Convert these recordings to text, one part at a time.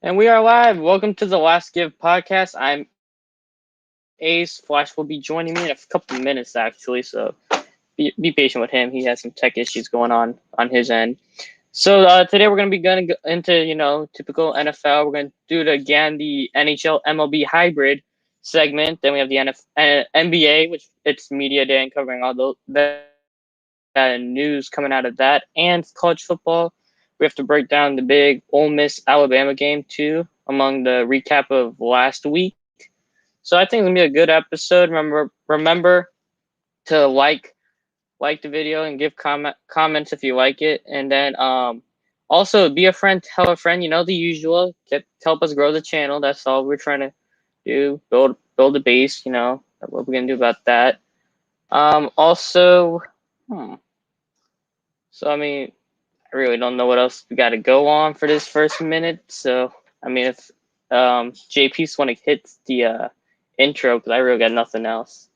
And we are live. Welcome to the Last Give podcast. I'm Ace. Flash will be joining me in a couple of minutes, actually. So be patient with him. He has some tech issues going on his end. So today we're going to be going into typical NFL. We're going to do it again, the NHL MLB hybrid segment. Then we have the NBA, which it's media day and covering all that news coming out of that, and college football. We have to break down the big Ole Miss Alabama game too, among the recap of last week. So I think it's gonna be a good episode. Remember to like the video and give comments if you like it, and then also be a friend, tell a friend. You know the usual. Help us grow the channel. That's all we're trying to do. Build a base. You know what we're gonna do about that. Also. So, I mean, I really don't know what else we got to go on for this first minute. So, I mean, if JP's want to hit the intro, because I really got nothing else.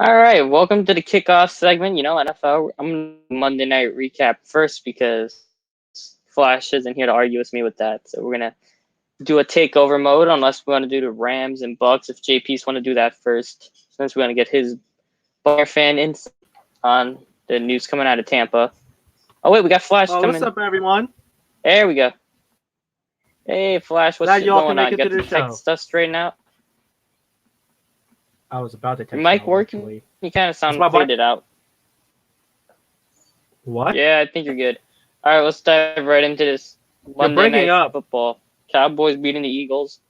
All right, welcome to the kickoff segment. You know, NFL. I'm Monday night recap first because Flash isn't here to argue with me with that. So we're gonna do a takeover mode unless we want to do the Rams and Bucks. If JP's want to do that first, since we're gonna get his Buccaneer fan insight on the news coming out of Tampa. Oh wait, we got Flash coming. What's up, everyone? There we go. Hey, Flash, what's going on? Got the tech stuff straightened out? I was about to text your mic working? Actually. You kind of sound faded out. What? Yeah, I think you're good. All right, let's dive right into this Monday night football. Cowboys beating the Eagles.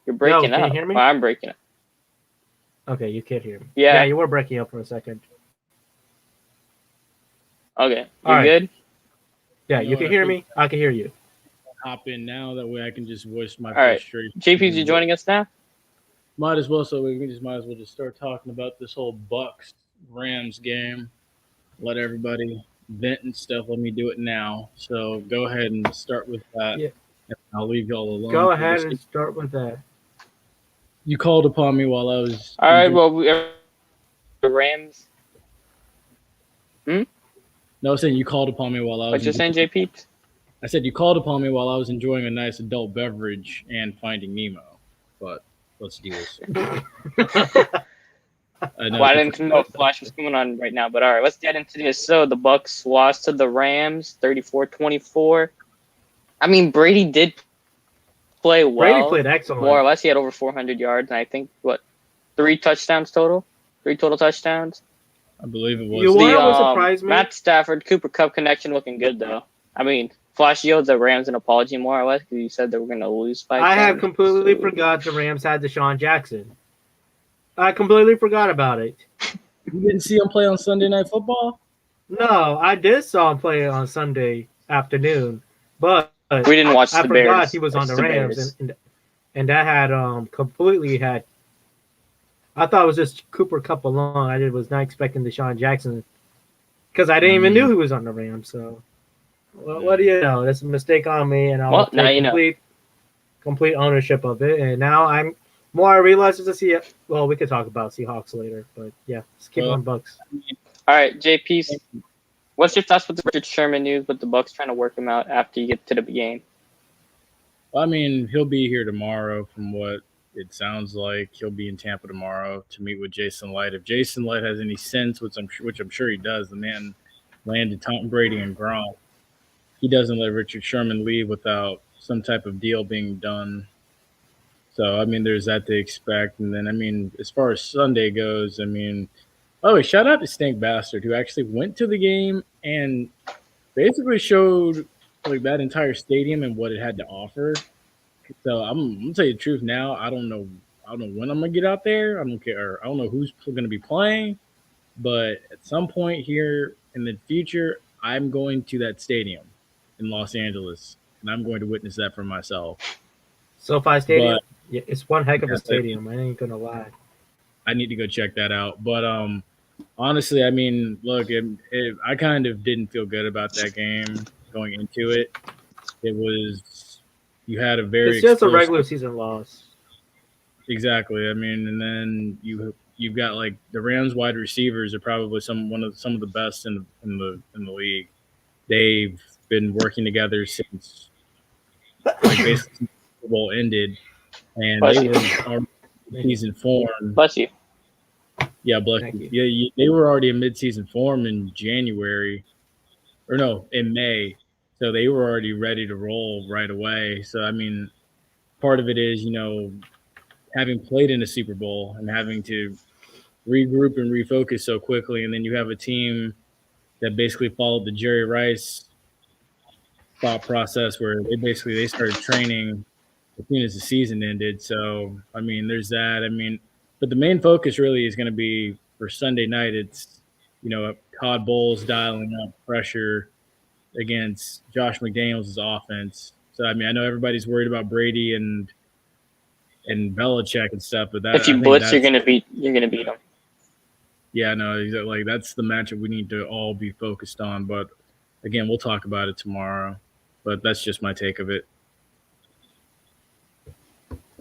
You're breaking up. Can you hear me? Well, I'm breaking up. Okay, you can't hear me. Yeah, you were breaking up for a second. Okay, you good? Yeah, you can hear me. I can hear you. Hop in now. That way I can just voice my frustration. JP's you joining us now? Might as well, so we might as well just start talking about this whole Bucks Rams game. Let everybody vent and stuff. Let me do it now. So go ahead and start with that. Yeah. I'll leave y'all alone. Go ahead and start with that. You called upon me while I was. All right. Well, the Rams. No, I was saying you called upon me while I was. What you saying, JP? I said you called upon me while I was enjoying a nice adult beverage and Finding Nemo, but. Let's do this. I didn't know if Flash was going on right now, but all right, let's get into this. So the Bucks lost to the Rams 34-24. I mean, Brady did play well. Brady played excellent. More or less, he had over 400 yards, and I think, 3 touchdowns total? 3 total touchdowns? I believe it was. You know what surprised me? Matt Stafford, Cooper Kupp connection looking good, though. I mean, Flash owed the Rams an apology more or less because you said they were going to lose by 10. I have completely forgot the Rams had Deshaun Jackson. I completely forgot about it. You didn't see him play on Sunday Night Football? No, I did saw him play on Sunday afternoon, but we didn't watch the Bears. I forgot he was on the Rams, and that had completely had. I thought it was just Cooper Kupp alone. I was not expecting Deshaun Jackson because I didn't even know he was on the Rams. So. Well, what do you know? That's a mistake on me, and I'll take complete ownership of it. And now I realize it's a well, we could talk about Seahawks later, but yeah, let's keep on Bucks. All right, JP, what's your thoughts with the Richard Sherman news with the Bucks trying to work him out after you get to the game? Well, I mean, he'll be here tomorrow from what it sounds like. He'll be in Tampa tomorrow to meet with Jason Light. If Jason Light has any sense, which I'm sure he does, the man landed Tom Brady and Gronk. He doesn't let Richard Sherman leave without some type of deal being done. So, I mean, there's that to expect. And then, I mean, as far as Sunday goes, I mean, Oh, shout out to Stink Bastard, who actually went to the game and basically showed like that entire stadium and what it had to offer. So I'm gonna tell you the truth now. I don't know when I'm gonna get out there. I don't care. I don't know who's gonna be playing, but at some point here in the future, I'm going to that stadium in Los Angeles, and I'm going to witness that for myself. SoFi Stadium. But Yeah, it's one heck of a yes, stadium. I ain't gonna lie. I need to go check that out. But honestly, I mean, look, I kind of didn't feel good about that game going into it. It was you had a very It's just a explosive. regular season loss. Exactly. I mean, and then you've got like the Rams wide receivers are probably some of the best in the league. They've been working together since like basically since the Super Bowl ended, and Bless they you. were already in season form. Bless you. Yeah, bless Thank you. you. Yeah, they were already in mid-season form in January, or no, in May. So they were already ready to roll right away. So I mean, part of it is having played in a Super Bowl and having to regroup and refocus so quickly, and then you have a team that basically followed the Jerry Rice thought process where they started training as soon as the season ended. So I mean, there's that. I mean, but the main focus really is going to be for Sunday night. It's Todd Bowles dialing up pressure against Josh McDaniels' offense. So I mean, I know everybody's worried about Brady and Belichick and stuff, but If you blitz, you're gonna beat them. yeah, no, like that's the matchup we need to all be focused on. But again, we'll talk about it tomorrow. But that's just my take of it.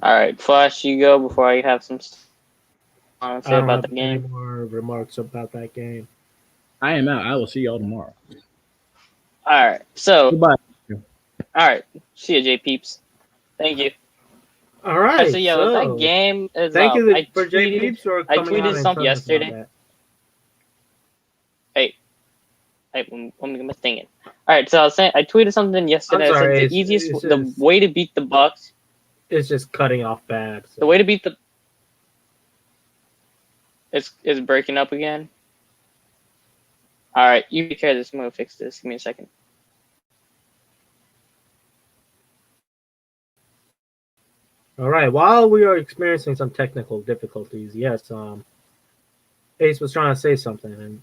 All right, Flash, you go before I have some stuff to say I don't about have the any game. more remarks about that game. I am out. I will see y'all tomorrow. All right, so Goodbye. all right, see you, J Peeps. Thank you. All right. So yeah, that game is. Thank you I for J Peeps for I coming out tweeted and something telling us about yesterday. that. Hey, I'm thinking. All right, so I tweeted something yesterday. I'm sorry, I said the way to beat the Bucks. It's just cutting off bad. So. The way to beat the. It's breaking up again. All right, you take care of this. I'm gonna fix this. Give me a second. All right. While we are experiencing some technical difficulties, yes, Ace was trying to say something, and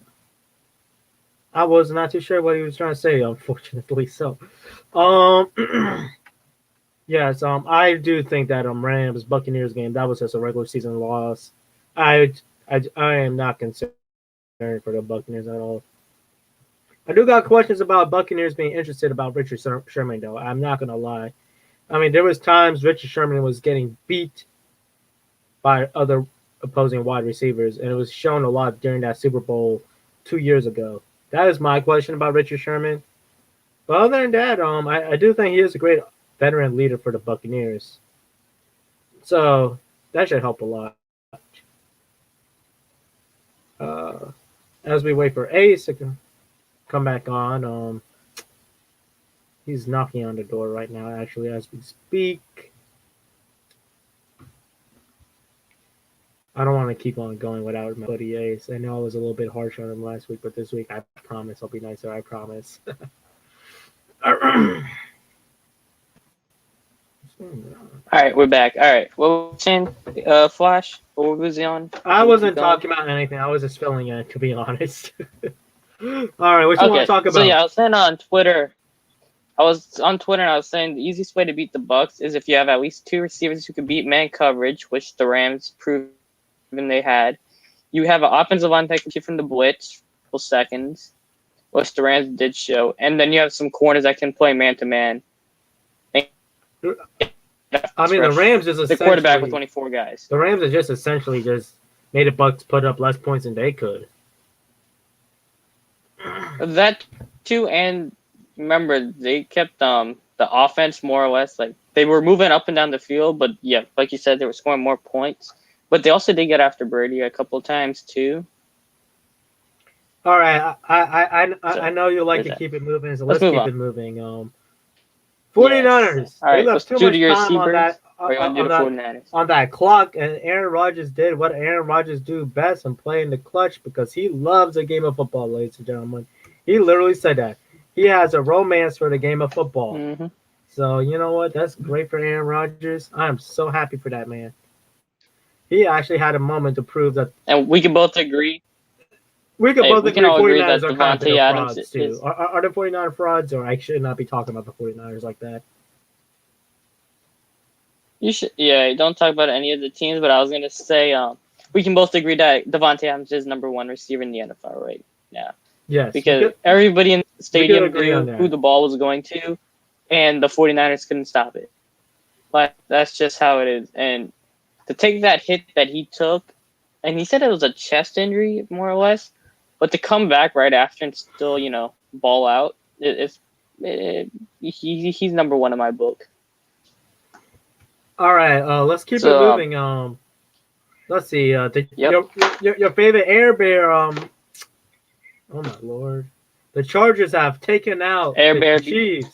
I was not too sure what he was trying to say, unfortunately. So, yes, I do think that Rams Buccaneers game, that was just a regular season loss. I am not concerned for the Buccaneers at all. I do got questions about Buccaneers being interested about Richard Sherman, though. I'm not gonna lie. I mean, there was times Richard Sherman was getting beat by other opposing wide receivers, and it was shown a lot during that Super Bowl 2 years ago. That is my question about Richard Sherman. But other than that, I do think he is a great veteran leader for the Buccaneers. So that should help a lot. As we wait for Ace to come back on, he's knocking on the door right now, actually, as we speak. I don't want to keep on going without my buddy Ace. I know I was a little bit harsh on him last week, but this week I promise I'll be nicer. I promise. All right, we're back. All right, what were we saying, Flash? What was he on? I wasn't talking about anything. I was just filling in, to be honest. All right, what you want to talk about? So yeah, I was saying on Twitter. I was on Twitter and I was saying the easiest way to beat the Bucks is if you have at least two receivers who can beat man coverage, which the Rams proven they had. You have an offensive line that can keep from the blitz for seconds, which the Rams did show, and then you have some corners that can play man to man. I mean, the Rams is the quarterback with 24 guys. The Rams are just essentially just made the Bucks put up less points than they could. That too, and remember they kept the offense more or less like they were moving up and down the field, but yeah, like you said, they were scoring more points. But they also did get after Brady a couple of times too. All right, I know you like to keep it moving, so let's keep it moving. 49ers. Yes. All right, they left too much time Or you want to do the 49ers? On that clock, and Aaron Rodgers did what Aaron Rodgers do best and play in the clutch because he loves a game of football, ladies and gentlemen. He literally said that. He has a romance for the game of football. Mm-hmm. So, you know what? That's great for Aaron Rodgers. I'm so happy for that man. He actually had a moment to prove that. And we can both agree. We can both agree 49ers that are kind of Devontae Adams frauds, too. Are the 49ers frauds, or I should not be talking about the 49ers like that? You should, yeah. Don't talk about any of the teams, but I was gonna say, we can both agree that Devontae Adams is number one receiver in the NFL right now. Yes, because everybody in the stadium knew who the ball was going to, and the 49ers couldn't stop it. But that's just how it is. And to take that hit that he took, and he said it was a chest injury, more or less, but to come back right after and still, ball out, he's number one in my book. All right, let's keep it moving. Let's see. Your favorite Air Bear. Oh my lord, the Chargers have taken out the Chiefs.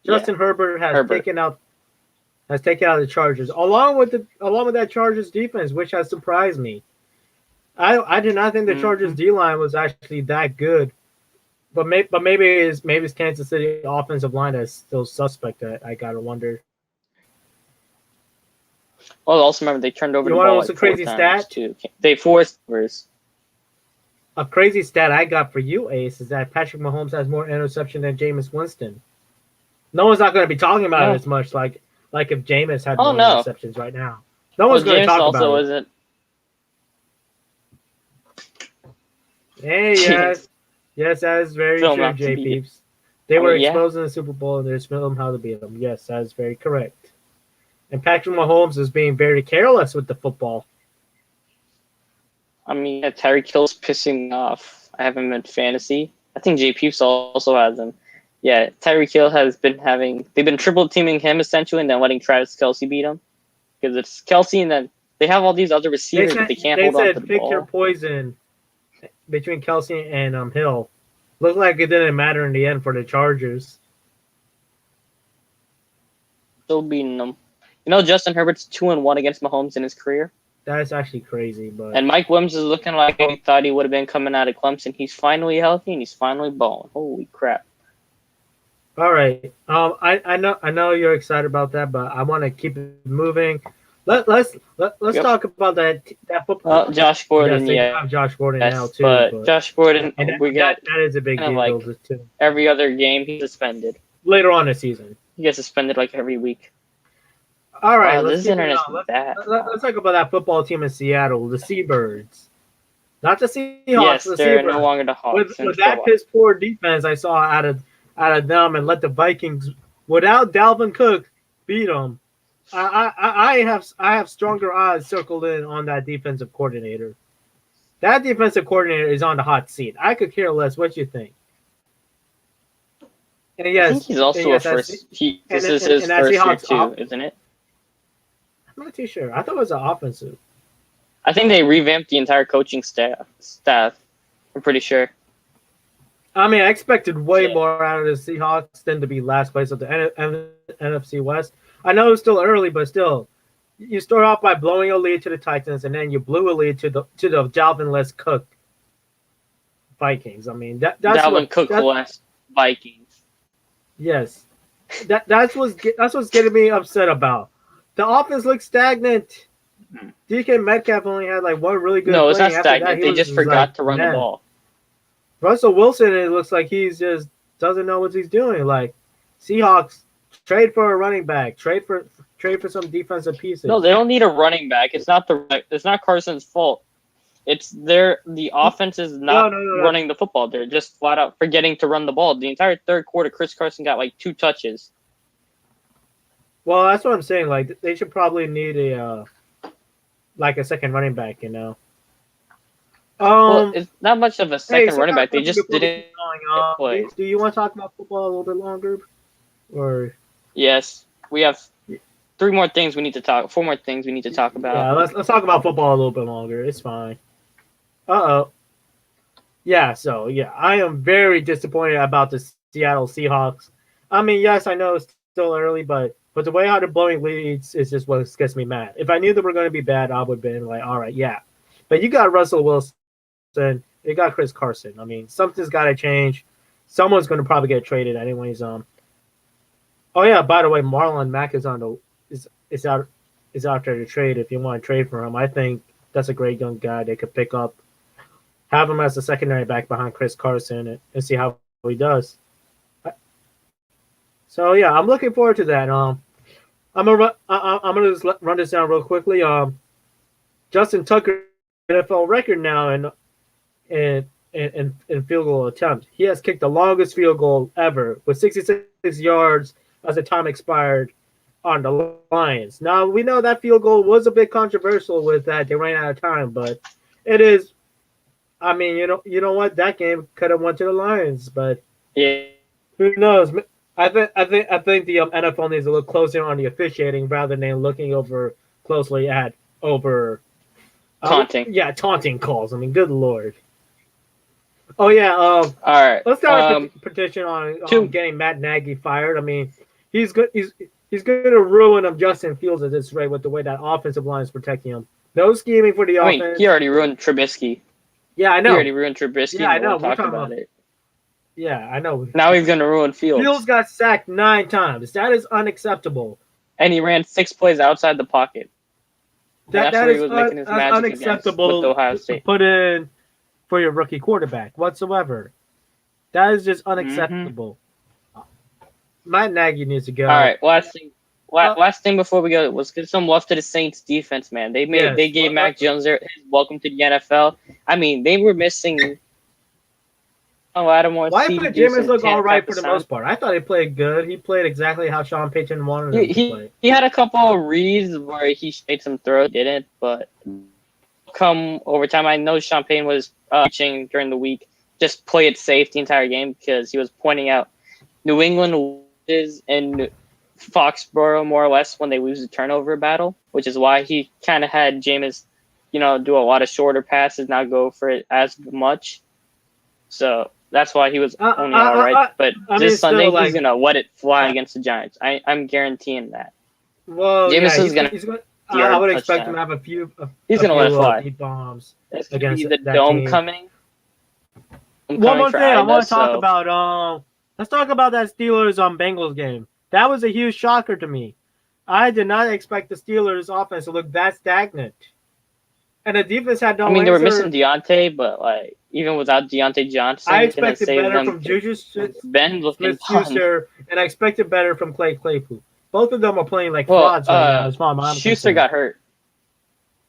Justin Herbert has taken out the Chargers along with that Chargers defense, which has surprised me. I did not think the Chargers D line was actually that good, but maybe it's Kansas City offensive line that's still suspect. I gotta wonder. Well, also remember they turned over the ball like 4 times too. They forced overs. A crazy stat I got for you, Ace, is that Patrick Mahomes has more interception than Jameis Winston. No one's not going to be talking about it as much, like if Jameis had more interceptions right now. No one's going to talk about it. Also isn't. Hey, yes, that is very true, J Peeps. They were exposed in the Super Bowl, and there's film how to beat them. Yes, that is very correct. And Patrick Mahomes is being very careless with the football. I mean, Tyreek Hill's pissing me off. I have him in fantasy. I think J Peeps also has him. Yeah, Tyreek Hill has been they've been triple teaming him essentially and then letting Travis Kelce beat him. Because it's Kelce and then they have all these other receivers that they can't hold on to the ball. They said pick your poison between Kelce and Hill. Looked like it didn't matter in the end for the Chargers. Still beating them. Justin Herbert's 2-1 against Mahomes in his career. That's actually crazy, but and Mike Williams is looking like we thought he would have been coming out of Clemson. He's finally healthy and he's finally balling. Holy crap! All right, I know you're excited about that, but I want to keep it moving. Let's talk about that football. Josh Gordon, Josh Gordon now too. But Josh Gordon, that is a big deal too. Every other game he's suspended. Later on the season, he gets suspended like every week. All right, let's talk about that football team in Seattle, the Seabirds. Not the Seahawks. Yes, the they're Seabirds. No longer the Hawks. With that piss poor defense I saw out of them and let the Vikings, without Dalvin Cook, beat them. I have stronger odds circled in on that defensive coordinator. That defensive coordinator is on the hot seat. I could care less what you think. And yes, I think he's also this is his first year too, isn't it? I'm not too sure. I thought it was an offensive. I think they revamped the entire coaching staff. I'm pretty sure. I mean, I expected way more out of the Seahawks than to be last place of the NFC West. I know it's still early, but still, you start off by blowing a lead to the Titans, and then you blew a lead to the Dalvin-less Cook Vikings. I mean, that's Dalvin Cook-less Vikings. Yes, that's what's getting me upset about. The offense looks stagnant. DK Metcalf only had like one really good play. No, it's not stagnant. They just forgot to run the ball. Russell Wilson, it looks like he's just doesn't know what he's doing. Like, Seahawks, trade for a running back. Trade for some defensive pieces. No, they don't need a running back. It's not Carson's fault. It's the offense is not running the football. They're just flat out forgetting to run the ball. The entire third quarter, Chris Carson got like 2 touches. Well, that's what I'm saying. Like, they should probably need a second running back, Well, it's not much of a second running back. They just didn't play. Do you want to talk about football a little bit longer? Or yes, we have 4 more things we need to talk about. Yeah, let's talk about football a little bit longer. It's fine. Yeah, so I am very disappointed about the Seattle Seahawks. I mean, yes, I know it's still early, but But the way how they're blowing leads is just what gets me mad. If I knew they were going to be bad, I would have been like, all right, yeah. But you got Russell Wilson, you got Chris Carson. I mean, something's got to change. Someone's going to probably get traded anyways. Oh yeah, by the way, Marlon Mack is out there to trade. If you want to trade for him, I think that's a great young guy they could pick up, have him as a secondary back behind Chris Carson, and see how he does. So yeah, I'm looking forward to that. I'm gonna just run this down real quickly. Justin Tucker NFL record now in field goal attempt. He has kicked the longest field goal ever with 66 yards as the time expired on the Lions. Now we know that field goal was a bit controversial with that they ran out of time, but it is. I mean, you know what? That game could have went to the Lions, but yeah, who knows? I think the NFL needs to look closer on the officiating rather than looking over closely at taunting. Taunting calls. I mean, good lord. Oh yeah. All right. Let's start with the petition on getting Matt Nagy fired. I mean, he's good. He's going to ruin Justin Fields at this rate with the way that offensive line is protecting him. No scheming for the offense. He already ruined Trubisky. Yeah, I know. He already ruined Trubisky. Yeah, I know. We're talking about it. Yeah, I know. Now he's going to ruin Fields. Fields got sacked 9 times. That is unacceptable. And he ran 6 plays outside the pocket. That is unacceptable with Ohio State. To put in for your rookie quarterback whatsoever. That is just unacceptable. Matt Nagy needs to go. All right, last thing before we go, let's give some love to the Saints defense, man. They gave Mac Jones his welcome to the NFL. I mean, they were missing Lattimore. Why did Jameis look all right for the most part? I thought he played good. He played exactly how Sean Payton wanted him to play. He had a couple of reads where he made some throws, didn't, but come overtime, I know Sean Payton was teaching during the week, just play it safe the entire game because he was pointing out New England is in Foxborough more or less when they lose the turnover battle, which is why he kind of had Jameis, do a lot of shorter passes, not go for it as much. So that's why he was only all right. But this Sunday, he's going to let it fly against the Giants. I'm guaranteeing that. Well, Jameis is going to. I would expect him to have a few. He's going to let it fly. Deep bombs it's going to be the dome team coming. One more thing I want to talk about. Let's talk about that Steelers Bengals game. That was a huge shocker to me. I did not expect the Steelers offense to look that stagnant. And the defense had no answer. They were missing Deontay, but even without Deontay Johnson, I expected better from Juju Smith-Schuster, and I expected better from Clay Claypool. Both of them are playing like frauds right now. Schuster got hurt.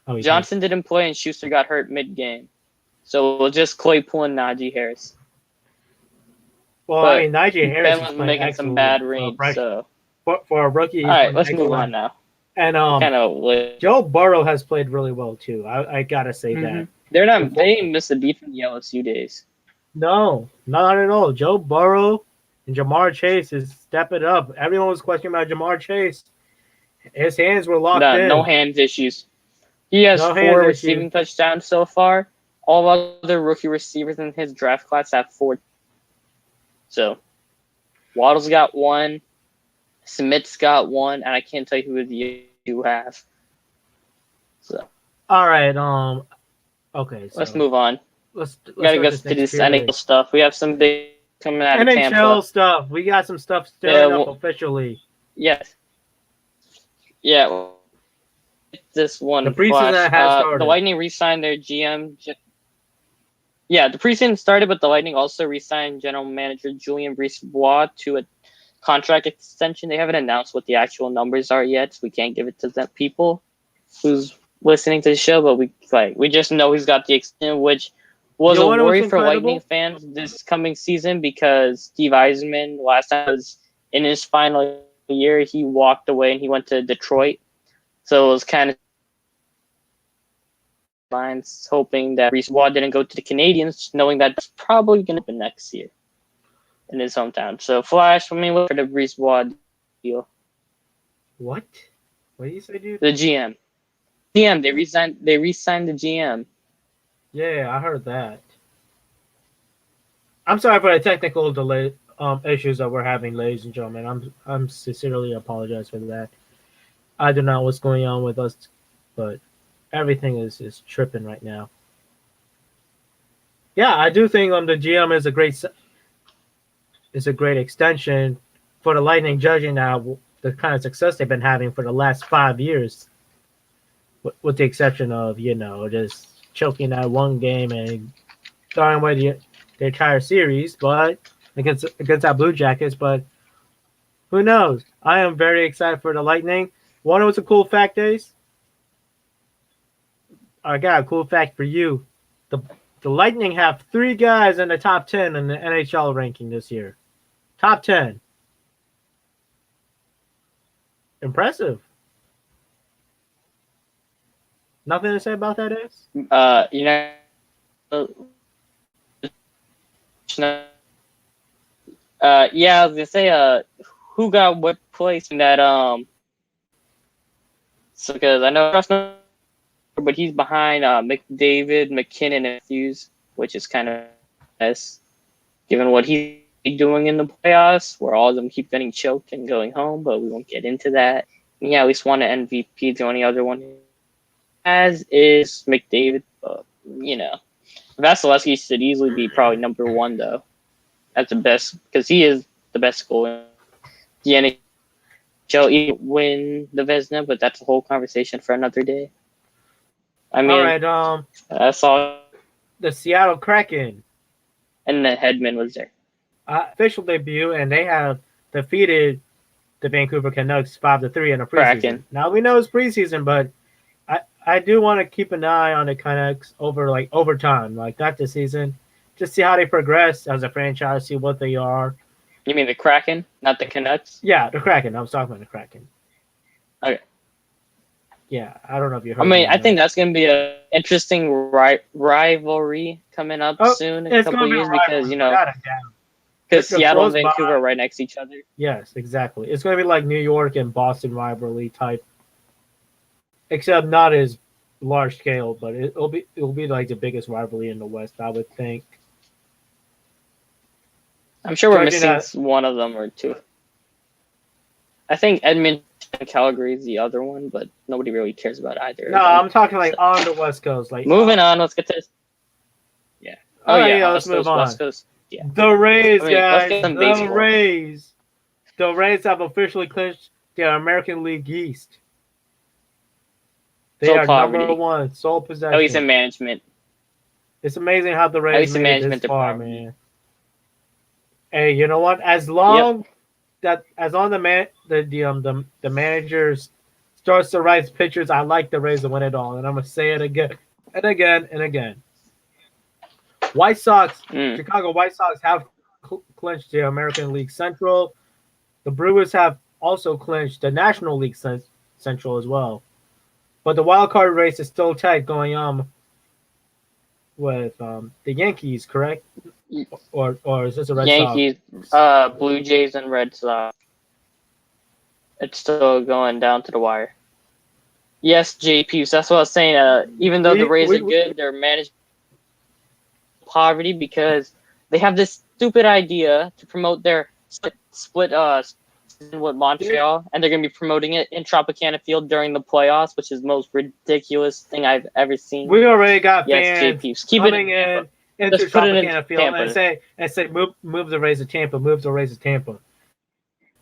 Oh, Johnson didn't play, and Schuster got hurt mid-game. So we'll just Claypool and Najee Harris. Well, but Najee Harris was making some bad reads. So for a rookie, all right, let's move on now. And Joe Burrow has played really well too. I gotta say that they didn't miss a beat from the LSU days. No, not at all. Joe Burrow and Jamar Chase is stepping up. Everyone was questioning about Jamar Chase. His hands were locked in. No hands issues. He has 4 receiving touchdowns so far. All other rookie receivers in his draft class have 4. So, Waddle's got 1, Smith's got 1, and I can't tell you who the you have. So, all right. Okay. So let's move on. Let's gotta go to this NHL stuff. We have some big coming out of Tampa. NHL stuff. We got some stuff stirring up officially. Yes. Yeah. This one. The preseason has started. The Lightning re-signed their GM. Yeah, the preseason started, but the Lightning also re-signed general manager Julien Brisebois to a contract extension. They haven't announced what the actual numbers are yet, so we can't give it to the people who's listening to the show, but we just know he's got the extension, which was a worry for Lightning fans this coming season because Steve Yzerman, last time was in his final year, he walked away and he went to Detroit. So it was kind of hoping that Brisebois didn't go to the Canadiens, knowing that it's probably going to happen next year in his hometown. So, Flash, look for the Brisebois deal. What? What did you say, dude? The GM. They re-signed the GM. Yeah, I heard that. I'm sorry for the technical delay. issues that we're having, ladies and gentlemen. I'm sincerely apologize for that. I don't know what's going on with us, but everything is tripping right now. Yeah, I do think the GM is a great extension for the Lightning, judging now the kind of success they've been having for the last 5 years, with the exception of just choking that one game and throwing away the entire series, but against that Blue Jackets. But who knows? I am very excited for the Lightning. One of what's a cool fact, Ace? I got a cool fact for you. The Lightning have 3 guys in the top 10 in the NHL ranking this year. Top 10. Impressive. Nothing to say about that, Ace? Yeah, I was gonna say, who got what place in that, so because I know Russell, but he's behind McDavid, McKinnon, and Matthews, which is kind of nice, given what he's doing in the playoffs, where all of them keep getting choked and going home, but we won't get into that. Yeah, at least won an MVP. The only other one he has is McDavid, but Vasilevsky should easily be probably number 1 though. That's the best, because he is the best goalie in the NHL. He win the Vezina, but that's a whole conversation for another day. I mean, all right. That's all. The Seattle Kraken And the Hedman was there. Official debut, and they have defeated the Vancouver Canucks 5-3 in a preseason. Kraken. Now we know it's preseason, but I do want to keep an eye on the Canucks over time, like not this season. Just see how they progress as a franchise, see what they are. You mean the Kraken, not the Canucks? Yeah, the Kraken. I was talking about the Kraken. Okay. Yeah, I don't know if you heard. I mean, I think that's going to be an interesting rivalry coming up soon, in a couple of years, because because Seattle and Vancouver are right next to each other. Yes, exactly. It's going to be like New York and Boston rivalry type, except not as large scale, but it'll be like the biggest rivalry in the West, I would think. I'm sure we're missing one of them or two. I think Edmonton and Calgary is the other one, but nobody really cares about either. No, I'm talking like on the West Coast. Like moving on, let's get to this. Yeah. Let's move on. West Coast. Yeah. The Rays, guys. The Rays. The Rays have officially clinched the American League East. They are number 1, sole possession. At least in management. It's amazing how the Rays made it this far, man. Hey, you know what? As long the managers starts to write pitchers, I like the Rays to win it all, and I'm gonna say it again and again and again. White Sox, Chicago White Sox have clinched the American League Central. The Brewers have also clinched the National League Central as well. But the wild card race is still tight going on with the Yankees, correct? Or is this a Red Yankees, Sox? Blue Jays, and Red Sox. It's still going down to the wire. Yes, JP. So that's what I was saying. Even though the Rays are good, they're managed poverty because they have this stupid idea to promote their split with Montreal, and they're going to be promoting it in Tropicana Field during the playoffs, which is the most ridiculous thing I've ever seen. We already got fans keep coming in into Tropicana Field and say move the Rays to Tampa, move the Rays to Tampa.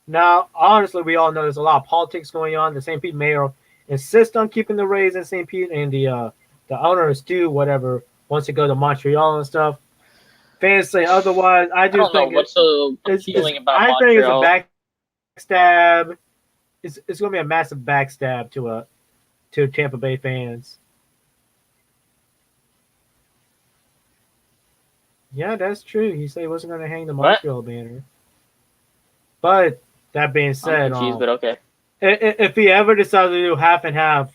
Now, honestly, we all know there's a lot of politics going on. The St. Pete mayor insists on keeping the Rays in St. Pete, and the owners do whatever wants to go to Montreal and stuff. Fans say otherwise. I don't think what's so appealing about Montreal. I think it's a backstab. It's going to be a massive backstab to Tampa Bay fans. Yeah, that's true. He said he wasn't going to hang the Montreal banner. But that being said, I'm confused, but okay. If he ever decides to do half and half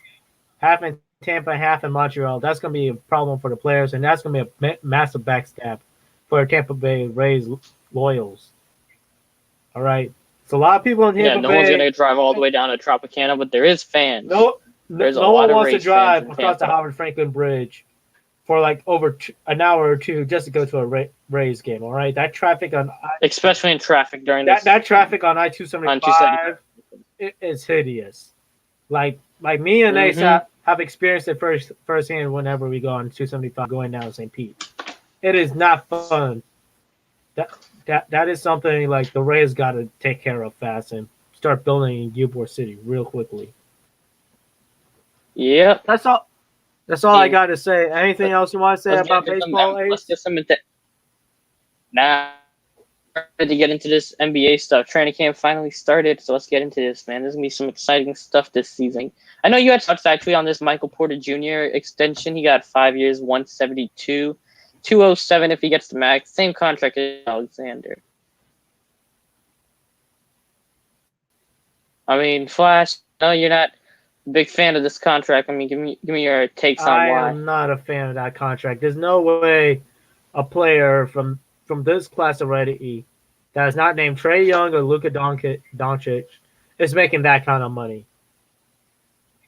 in Tampa, half in Montreal, that's going to be a problem for the players, and that's going to be a massive backstab for Tampa Bay Rays loyals. All right. So a lot of people in Tampa Bay. No one's going to drive all the way down to Tropicana, but there is fans. No one wants to drive across the Howard Franklin Bridge for like over an hour or two just to go to a Rays game. All right, that traffic on especially in traffic during that traffic on I-275 is hideous. Like me and Ace have experienced it firsthand whenever we go on 275 going down St. Pete. It is not fun. That is something like the Rays got to take care of fast and start building in Ybor City real quickly. Yep. That's all I got to say. Anything else you want to say about baseball, Ace? Nah. To get into this NBA stuff. Training camp finally started, so let's get into this, man. There's going to be some exciting stuff this season. I know you had touched actually on this Michael Porter Jr. extension. He got 5 years, 172, 207 if he gets the max. Same contract as Alexander. I mean, Flash, no, you're not a big fan of this contract. I mean, give me your takes on why. I am not a fan of that contract. There's no way a player from this class already that is not named Trae Young or Luka Doncic is making that kind of money.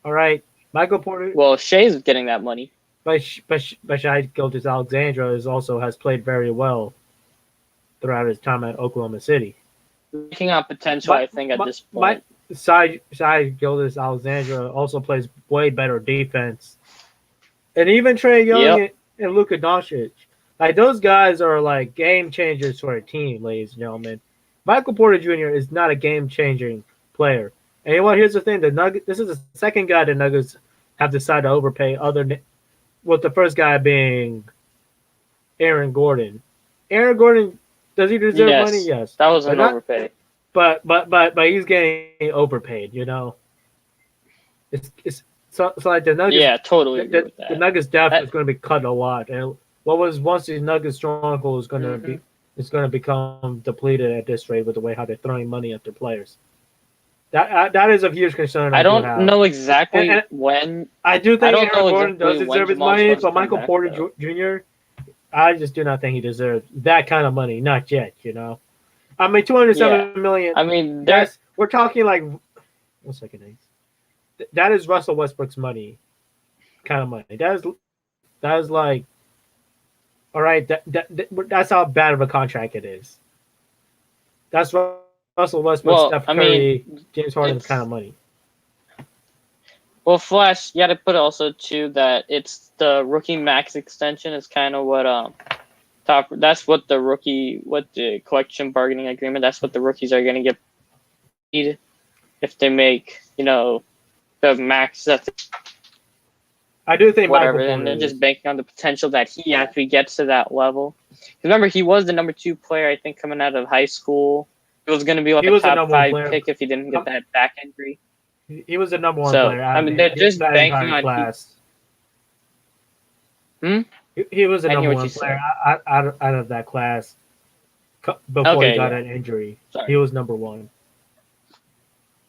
All right, Michael Porter. Well, Shea's getting that money. But Shai Gilgeous-Alexander has played very well throughout his time at Oklahoma City. Making on potential, I think, at this point. Shai Gilgeous-Alexander also plays way better defense. And even Trae Young and Luka Doncic. Like, those guys are like game changers for a team, ladies and gentlemen. Michael Porter Jr. is not a game-changing player. And you know what? Here's the thing. This is the second guy the Nuggets have decided to overpay, with the first guy being Aaron Gordon. Aaron Gordon, does he deserve money? Yes. That was an overpay. But he's getting overpaid, you know? It's like the Nuggets. Yeah, totally agree with that. The Nuggets depth is going to be cut a lot. And what was once the Nuggets stronghold is going to become depleted at this rate with the way how they're throwing money at their players. That is a huge concern. I don't know exactly when. I do think Aaron Gordon does deserve his money, but Michael Porter Jr., I just do not think he deserves that kind of money. Not yet, you know. I mean, $207 million. I mean, we're talking like 1 second, Ace. That is Russell Westbrook's money, kind of money. That is like, all right. That's how bad of a contract it is. That's Russell Westbrook, Steph Curry, James Harden's kind of money. Well, Flash, you got to put also too that it's the rookie max extension is kind of what that's what the collection bargaining agreement. That's what the rookies are going to get paid if they make the max. I do think whatever, and they're just banking on the potential that he actually gets to that level. Remember, he was the number 2 player, I think, coming out of high school. He was going to be like a top 5 pick if he didn't get that back injury. He was the number 1 player. I mean, they're just banking on class. He was the number 1 player out of that class before he got an injury. Sorry. He was number 1.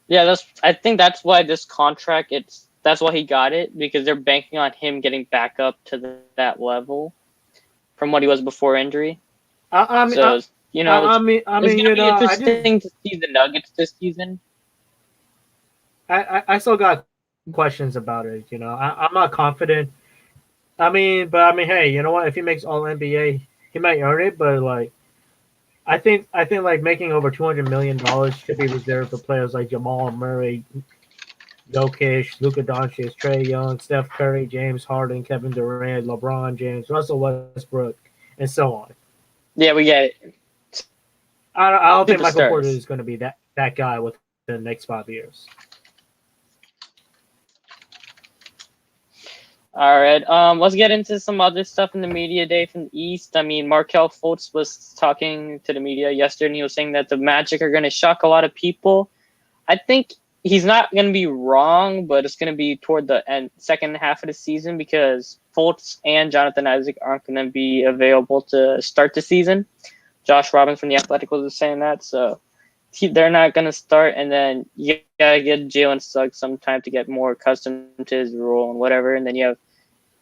Yeah, I think that's why this contract. That's why he got it, because they're banking on him getting back up to that level from what he was before injury. It's going to be interesting to see the Nuggets this season. I still got questions about it. You know, I'm not confident. Hey, you know what? If he makes All NBA, he might earn it. But like, I think like making over $200 million should be reserved for players like Jamal Murray, Jokic, Luka Doncic, Trae Young, Steph Curry, James Harden, Kevin Durant, LeBron James, Russell Westbrook, and so on. Yeah, we get it. I don't think Michael Porter is going to be that guy within the next 5 years. All right, let's get into some other stuff in the media day from the East. I mean, Markelle Fultz was talking to the media yesterday, and he was saying that the Magic are going to shock a lot of people. I think he's not going to be wrong, but it's going to be toward the second half of the season because Fultz and Jonathan Isaac aren't going to be available to start the season. Josh Robbins from The Athletic was saying that, so they're not going to start, and then you got to get Jalen Suggs some time to get more accustomed to his role and whatever, and then you have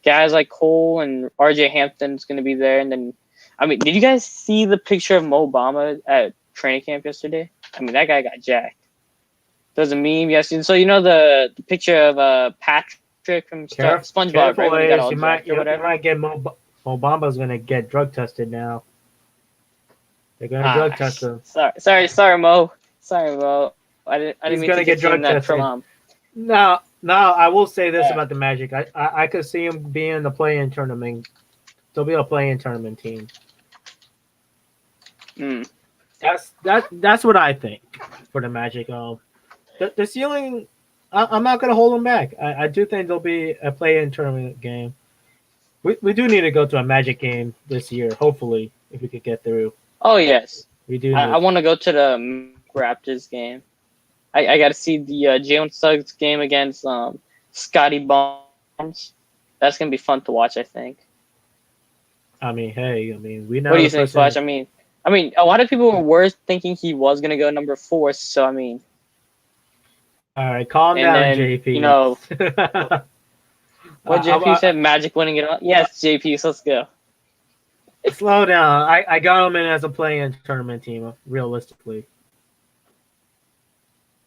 guys like Cole and RJ Hampton's going to be there, and then, I mean, did you guys see the picture of Mo Bamba at training camp yesterday? I mean, that guy got jacked. There's a meme yesterday. So, the picture of Patrick trick from SpongeBob, Careful, right? When he got Ace. all You might jacked or whatever. get Mo Bamba's gonna get drug tested now. They're gonna drug test him. Sorry, Mo. Sorry, Mo. I didn't He's mean gonna to get drug that tested. trauma. No, I will say this Yeah. about the Magic. I could see him being in the play-in tournament. There'll be a play-in tournament team. Mm. That's what I think for the Magic. The ceiling, I'm not gonna hold them back. I do think there'll be a play-in tournament game. We do need to go to a Magic game this year. Hopefully, if we could get through. Oh yes, We do. I want to go to the Raptors game. I got to see the Jalen Suggs game against Scotty Barnes. That's gonna be fun to watch. I think. I mean, we know. What do you think, Flash? I mean, a lot of people were thinking he was gonna go number 4. So I mean. All right, calm down, then, JP. You know, what JP said, Magic winning it all. Yes, JP, so let's go. Slow down. I got him in as a play-in tournament team, realistically.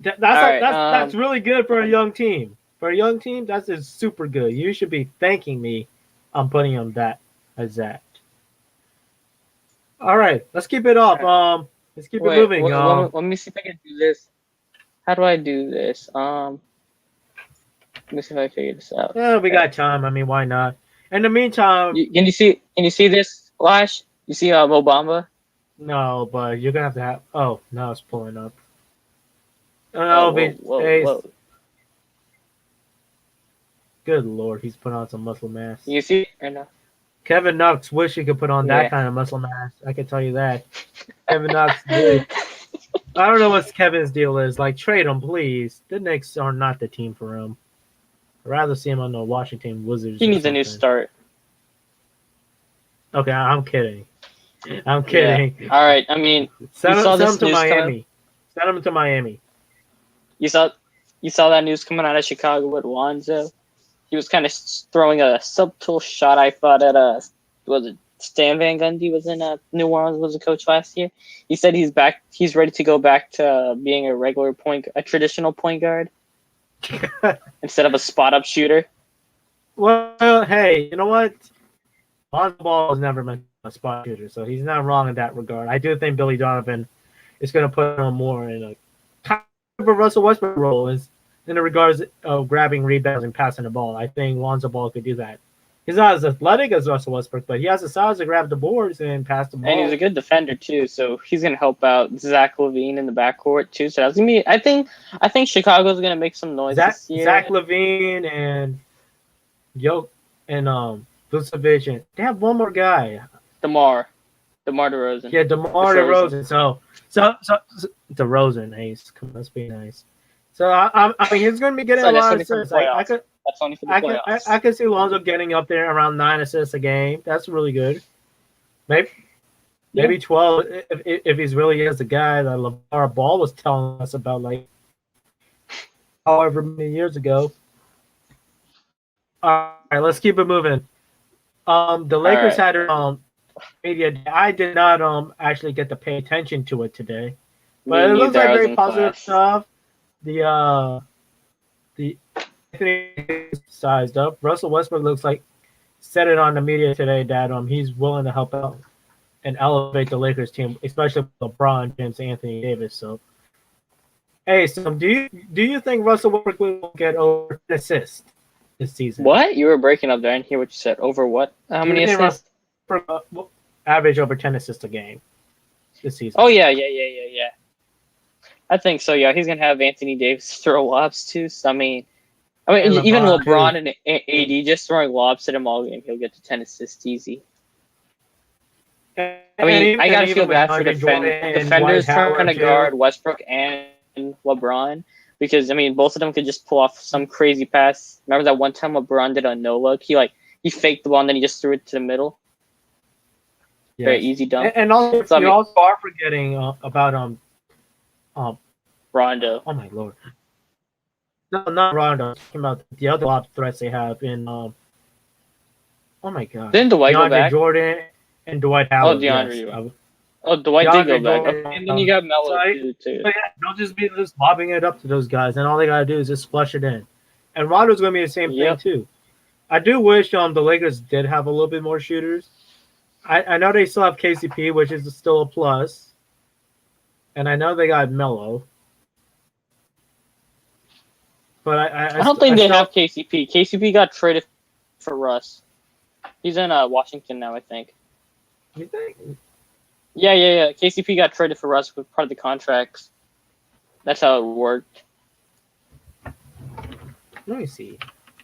That's really good for a young team. For a young team, that's super good. You should be thanking me on putting him as that. All right, let's keep it up. Let's keep it moving. Let me see if I can do this. How do I do this? Let me see if I figure this out. Yeah, we got time. I mean, why not? In the meantime, can you see this, Flash? You see Mo Bamba? No, but you're gonna have to have. Oh, now it's pulling up. Whoa. Good Lord, he's put on some muscle mass. You see it or no? Kevin Knox wish he could put on that kind of muscle mass. I can tell you that. Kevin Knox did. I don't know what Kevin's deal is. Like, trade him, please. The Knicks are not the team for him. I'd rather see him on the Washington Wizards. He needs a new start. Okay, I'm kidding. I'm kidding. Yeah. All right, I mean, send him to Miami. Send him to Miami. You saw that news coming out of Chicago with Lonzo? He was kind of throwing a subtle shot, I thought, at was it Stan Van Gundy was in New Orleans, was a coach last year. He said he's back. He's ready to go back to being a traditional point guard instead of a spot up shooter. Well, hey, you know what? Lonzo Ball has never been a spot shooter, so he's not wrong in that regard. I do think Billy Donovan is going to put him more in a kind of a Russell Westbrook role in the regards of grabbing rebounds and passing the ball. I think Lonzo Ball could do that. He's not as athletic as Russell Westbrook, but he has the size to grab the boards and pass the ball. And he's a good defender too, so he's gonna help out Zach LaVine in the backcourt too. So that's gonna be. I think Chicago's gonna make some noise this year. Zach LaVine and Vucevic. They have one more guy. DeMar DeRozan. Yeah, DeMar DeRozan. So DeRozan, Ace. Come on, let's be nice. So I mean, he's going to be getting a lot of assists. That's only for the playoffs. I could see Lonzo getting up there around 9 assists a game. That's really good. Maybe 12 if he's really is the guy that LeVar Ball was telling us about, like however many years ago. All right, let's keep it moving. The Lakers had media day. I did not actually get to pay attention to it today, but it looks like very positive stuff. The sized up. Russell Westbrook looks like said it on the media today that he's willing to help out and elevate the Lakers team, especially with LeBron James, Anthony Davis. So, hey, do you think Russell Westbrook will get over 10 assists this season? What? You were breaking up there. I didn't hear what you said. Over what? How many assists? Average over 10 assists a game this season. Oh yeah. I think so. Yeah, he's gonna have Anthony Davis throw lobs too. So, I mean, even LeBron and AD just throwing lobs at him all game, he'll get to 10 assists easy. I gotta feel bad for defenders trying to guard Westbrook and LeBron because both of them could just pull off some crazy pass. Remember that one time LeBron did a no look? He faked the ball and then he just threw it to the middle. Yes. Very easy dunk. And also, you also are forgetting about Rondo. Oh my Lord! No, not Rondo. I'm talking about the other lob threats they have in. Oh my God! Didn't Dwight go back? Jordan and Dwight Howard. Dwight did go back. And then you got Melo too. But yeah, they'll just be lobbing it up to those guys, and all they gotta do is just flush it in. And Rondo's going to be the same Yep. thing too. I do wish the Lakers did have a little bit more shooters. I know they still have KCP, which is still a plus, and I know they got Melo. But I don't think they have KCP. KCP got traded for Russ. He's in Washington now, I think. You think? Yeah. KCP got traded for Russ with part of the contracts. That's how it worked. Let me see.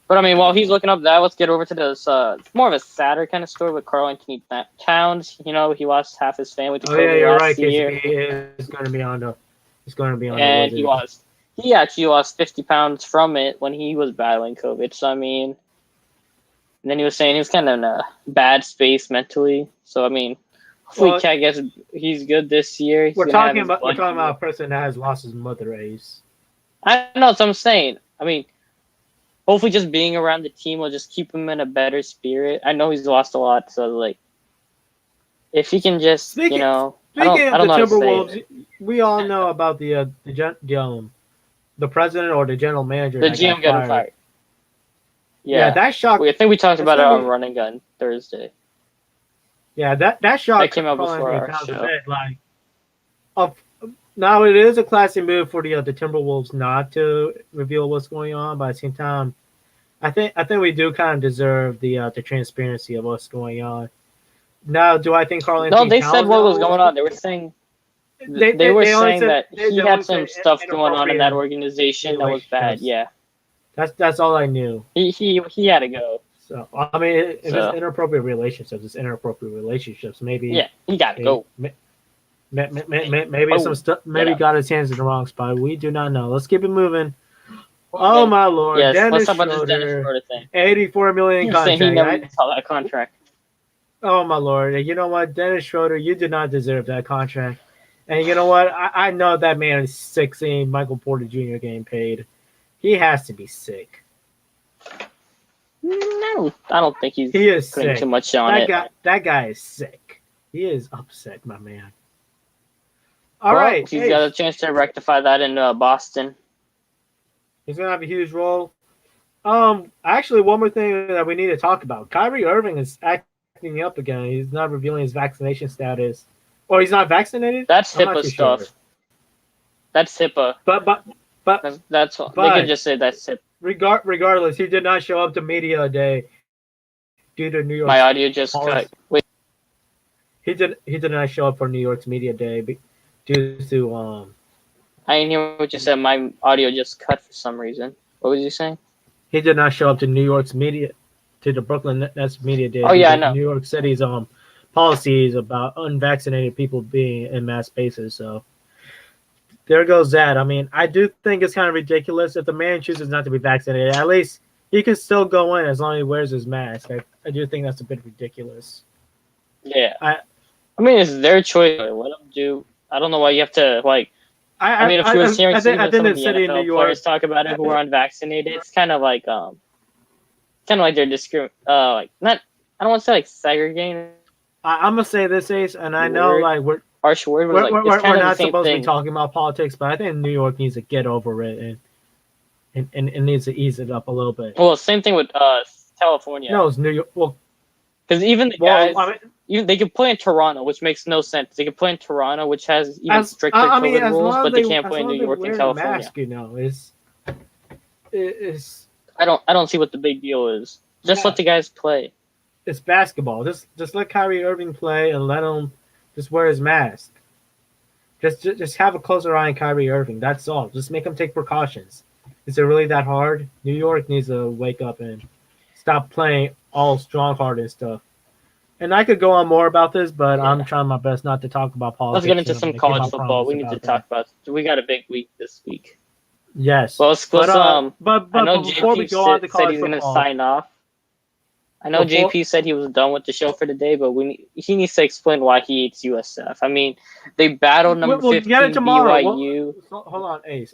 But I mean, while he's looking up that, let's get over to this more of a sadder kind of story with Karl Anthony Towns. You know, he lost half his family to COVID You're last right. year. KCP is going to be on the. It's going to be on. And the he actually lost 50 pounds from it when he was battling COVID. So I mean, and then he was saying he was kind of in a bad space mentally. So I mean, hopefully Cat gets he's good this year. We're talking about a person that has lost his mother, Ace. I know what I'm saying. I mean, hopefully just being around the team will just keep him in a better spirit. I know he's lost a lot, so like if he can just Speaking I of don't the know Timberwolves, we all know about the president or the general manager. The GM getting fired. Yeah, that shocked. I think we talked about it on Running Gun Thursday. Yeah, that shocked. That came out before our show. Now it is a classy move for the Timberwolves not to reveal what's going on, but at the same time, I think we do kind of deserve the transparency of what's going on. Now, do I think Karl Anthony? No, they said what was going on. They were saying they were saying that he had some stuff going on in that organization that was bad. Yeah, that's all I knew. He had to go. So I mean, if it's inappropriate relationships, it's inappropriate relationships. Maybe he got to go. Maybe some stuff. Maybe got his hands in the wrong spot. We do not know. Let's keep it moving. Oh my lord! Yes, Dennis let's talk about Schroeder, this Dennis Schroeder thing. $84 million contract. He never saw that contract. Oh my lord! You know what, Dennis Schroeder, you did not deserve that contract. And you know what? I know that man is sick seeing Michael Porter Jr. getting paid. He has to be sick. No, I don't think he is putting sick. Too much on it. That guy is sick. He is upset, my man. All right, he's got a chance to rectify that in Boston. He's gonna have a huge role. Actually, one more thing that we need to talk about: Kyrie Irving is acting up again. He's not revealing his vaccination status, or he's not vaccinated. That's HIPAA stuff. Sure. That's HIPAA. But that's all. They could just say that's HIPAA. Regardless, he did not show up to media day due to New York. My audio just cut. Wait. He did not show up for New York's media day due to I didn't hear what you said. My audio just cut for some reason. What was you saying? He did not show up to New York's media, to the Brooklyn Nets media day. Oh yeah, I know. New York City's policies about unvaccinated people being in mass spaces. So there goes that. I mean, I do think it's kind of ridiculous if the man chooses not to be vaccinated. At least he can still go in as long as he wears his mask. I do think that's a bit ridiculous. Yeah. I mean, it's their choice. Let them do. I don't know why you have to like. I mean, if you were hearing some of the NFL players talk about it who are unvaccinated, it's kind of like they're like not. I don't want to say like segregating. I'm gonna say this, Ace, and I know like we're harsh word. We're not supposed to be talking about politics, but I think New York needs to get over it and needs to ease it up a little bit. Well, same thing with California. No, it's New York. Well, because even the guys, even they could play in Toronto, which makes no sense. They could play in Toronto, which has even stricter COVID rules, but they can't play in New York and California. Mask, you know, is. I don't see what the big deal is. Just let the guys play. It's basketball. Just let Kyrie Irving play and let him just wear his mask. Just have a closer eye on Kyrie Irving. That's all. Just make him take precautions. Is it really that hard? New York needs to wake up and stop playing all strong-hearted stuff. And I could go on more about this, but I'm trying my best not to talk about politics. Let's get into some college football. We need to talk about. We got a big week this week. Yes. Well, but I know before we go on to said he's going to sign off. I know JP said he was done with the show for today, but he needs to explain why he hates USF. I mean, they battled number 15 BYU. Hold on, Ace.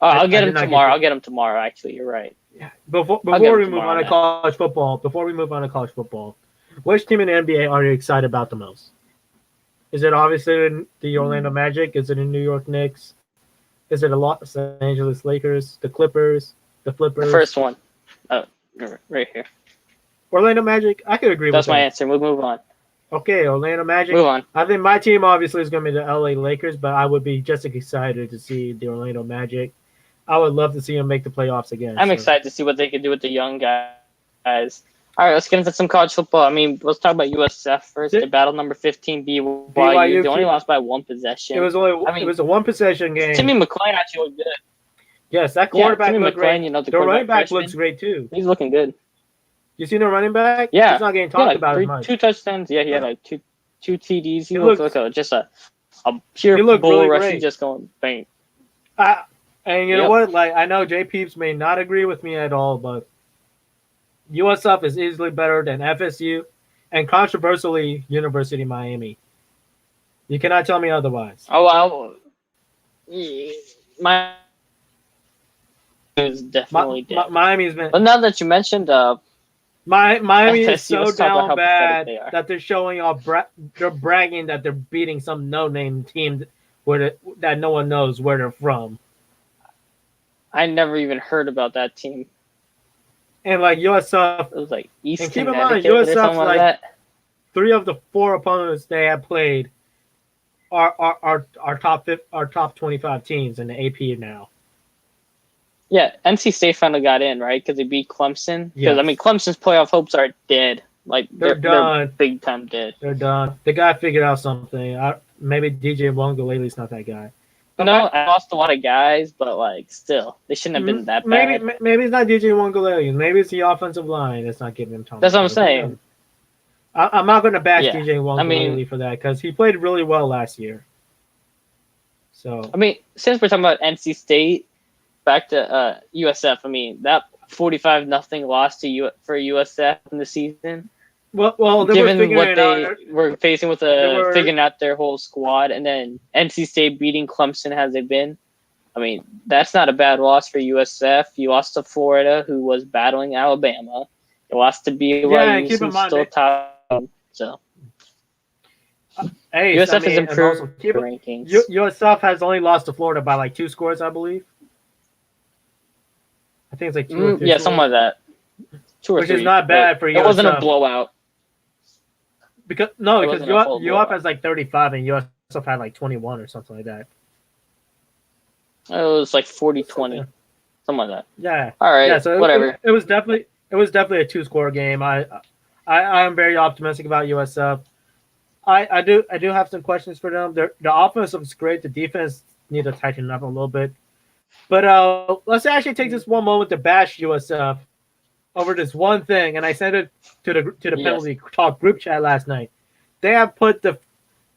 I'll get him tomorrow. I'll get him tomorrow. Actually, you're right. Yeah. Before we move on to college football, which team in the NBA are you excited about the most? Is it obviously the Orlando Magic? Is it the New York Knicks? Is it the Los Angeles Lakers? The Clippers? The Flippers. The first one. Oh, right here. Orlando Magic. I could agree That's with my that. answer. We'll move on. Okay, Orlando Magic. Move on. I think my team obviously is going to be the LA Lakers, but I would be just excited to see the Orlando Magic. I would love to see them make the playoffs again. I'm excited to see what they can do with the young guys. All right, let's get into some college football. I mean, let's talk about USF first. They battled number 15 BYU. They only lost by one possession. It was a one possession game. Timmy McClain actually looked good. Yes, that quarterback Timmy looked McClain, great. the running back freshman, looks great too. He's looking good. You seen the running back? Yeah, he's not getting talked about as much. 2 touchdowns. Yeah, he had like two TDs. He looked like just a pure bull really rush. great. He just going bang. And you know what? Like I know Jay Peeps may not agree with me at all, but USF is easily better than FSU and controversially University of Miami. You cannot tell me otherwise. Oh well, Miami is definitely dead. Miami's been. But now that you mentioned, Miami is FSU, so down bad they are. that they're showing off. They're bragging that they're beating some no-name team that no one knows where they're from. I never even heard about that team. And like USF, it was like East and keep in Connecticut mind, or USF's something like like that. 3 of the 4 opponents they have played are top 25 teams in the AP now. Yeah, NC State finally got in, right? Because they beat Clemson. Because Yes. I mean, Clemson's playoff hopes are dead. Like They're done. They're big time dead. They're done. They got to figure out something. Maybe DJ Wongalele's not that guy. No, I lost a lot of guys, but like still, they shouldn't have been that bad. Maybe it's not DJ Wongalele. Maybe it's the offensive line that's not giving him time. That's what I'm saying. I'm not going to bash Yeah. DJ Wongalele for that because he played really well last year. So I mean, since we're talking about NC State, back to USF. I mean, that 45-0 loss to for USF in the season. Well, given what they were facing with figuring out their whole squad, and then NC State beating Clemson as they've been, I mean, that's not a bad loss for USF. You lost to Florida, who was battling Alabama. You lost to BYU, who's still top. So, USF has improved rankings. USF has only lost to Florida by like 2 scores, I believe. I think it's like 2 or 3 scores. Something like that. 2 or 3. Which is not bad for USF. It wasn't a blowout. Because UF has like 35 and USF had like 21 or something like that. It was like 40-20, something like that. Yeah. All right. Yeah. So whatever. It was definitely a 2-score game. I am very optimistic about USF. I do have some questions for them. The offense looks great. The defense need to tighten up a little bit. But let's actually take this one moment to bash USF over this one thing, and I sent it to the penalty talk group chat last night. They have put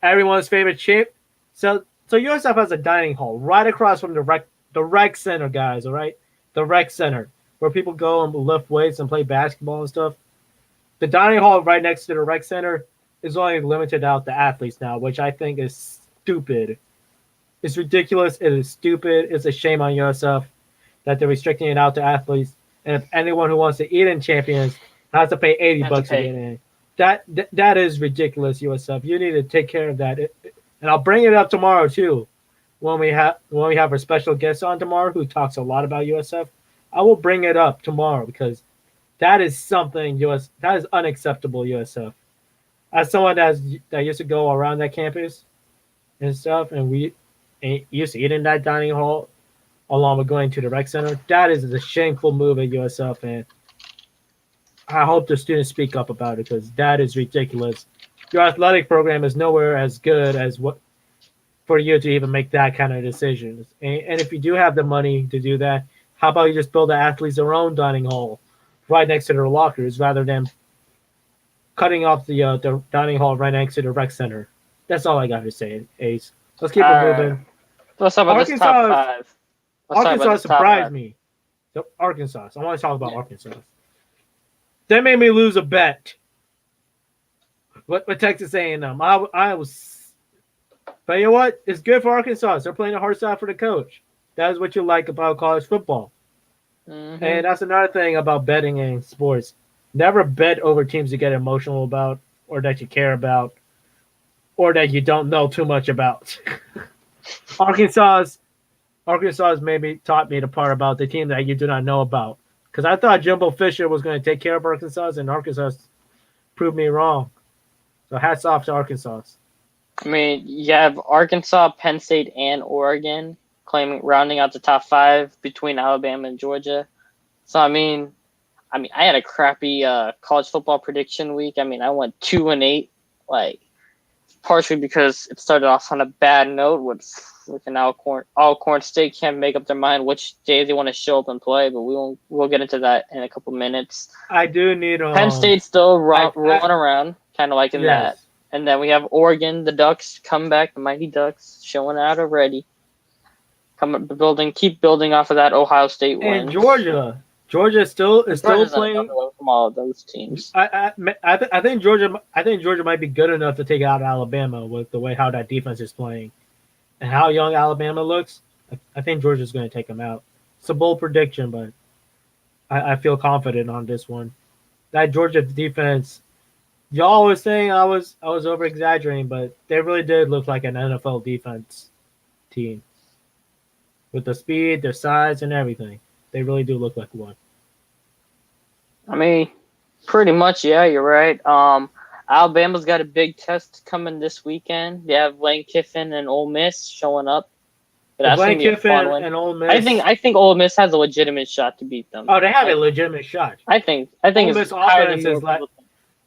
everyone's favorite shape. So USF has a dining hall right across from the rec center, guys. All right, the rec center where people go and lift weights and play basketball and stuff. The dining hall right next to the rec center is only limited out to athletes now, which I think is stupid. It's ridiculous. It is stupid. It's a shame on USF that they're restricting it out to athletes. And if anyone who wants to eat in Champions has to pay $80 to get in, that is ridiculous, USF. You need to take care of that. And I'll bring it up tomorrow too, when we have our special guest on tomorrow who talks a lot about USF. I will bring it up tomorrow because that is something that is unacceptable, USF. As someone that used to go around that campus and stuff, and we used to eat in that dining hall along with going to the rec center, that is a shameful move at USF, and I hope the students speak up about it because that is ridiculous. Your athletic program is nowhere as good as what for you to even make that kind of decisions. And if you do have the money to do that, how about you just build the athletes their own dining hall right next to their lockers rather than cutting off the dining hall right next to the rec center? That's all I got to say, Ace. Let's keep it moving. Let's talk about this top 5. Arkansas surprised me. Arkansas. I want to talk about Arkansas. They made me lose a bet. What Texas A&M? I was. But you know what? It's good for Arkansas. They're playing a hard side for the coach. That is what you like about college football. Mm-hmm. And that's another thing about betting in sports. Never bet over teams you get emotional about, or that you care about, or that you don't know too much about. Arkansas Arkansas has maybe taught me the part about the team that you do not know about. Because I thought Jimbo Fisher was going to take care of Arkansas, and Arkansas proved me wrong. So hats off to Arkansas. I mean, you have Arkansas, Penn State, and Oregon rounding out the top 5 between Alabama and Georgia. So I mean, I had a crappy college football prediction week. I mean, I went 2-8, like partially because it started off on a bad note with an Alcorn State can't make up their mind which day they want to show up and play, but we'll get into that in a couple minutes. I do need Penn State still rolling around, kind of like in that. And then we have Oregon, the Ducks come back, the Mighty Ducks showing out already. Keep building off of that Ohio State win. And Georgia is still playing from all of those teams. I think Georgia might be good enough to take out Alabama with the way how that defense is playing and how young Alabama looks. I think Georgia's going to take them out. It's a bold prediction, but I feel confident on this one. That Georgia defense, y'all was saying I was over exaggerating, but they really did look like an NFL defense team with the speed, their size, and everything. They really do look like one. I mean, pretty much, yeah, you're right. Alabama's got a big test coming this weekend. They have Lane Kiffin and Ole Miss showing up. But Lane Kiffin and Ole Miss. I think Ole Miss has a legitimate shot to beat them. Oh, they have a legitimate shot. I think Ole Miss offense is like